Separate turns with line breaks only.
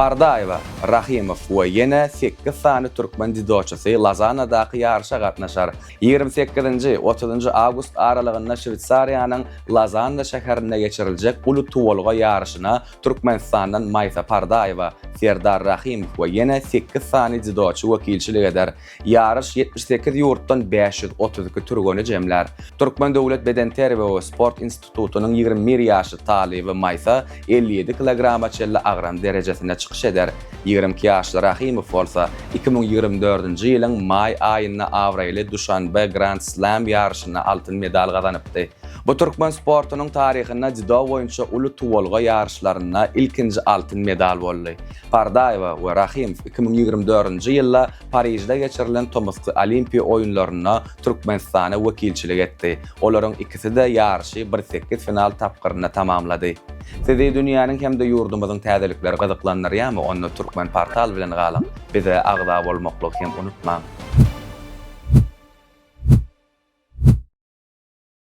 Pardaeva, Rahimov we ýene 8 sany türkmen didoçysy Lazanadaky ýarşa gatnaşar. 28-nji 30-njy awgust aralygynda Şwitsariýanyň Lazanda şäherinde geçiriljek uly tuwalga ýarşyna Türkmenistandan Maysa Pardaeva, Serdar Rahimov we ýene 8 sany didoçy wekilçilik eder. Ýarş 78 ýurtdan 532 türgeni jemler. Türkmen Döwlet Beden terbiýe we sport institutunyň 21 ýaşy talyby Maysa 57 kilograma çelle agram derejesine çıkış eder. 22 ýaşly Rahimov bolsa 2024-nji ýylyň may aýyna awraýly Duşanbe Grand Slam ýarşyna altyn medal gazanypdy. Bu türkmen sportunyň taryhyna judo boýunça uly tuwalga ýarşlaryna ilkinji altyn medal boldy. Pardaeva we Rahimov 2024-nji ýylda Paryjda geçirilen Tomsky Olimpiýa oýunlaryna Türkmenistana wekilçilik etdi. Olaryň ikisi-de ýarşy 1-8 final tapgyryna tamamlady. Sizi dünýäniň hem de ýurdumyzyň täzelikleri gyzyklanýarmy? Onu Türkmen portal bilen galyň. Bize agda bolmakly hem unutmaň.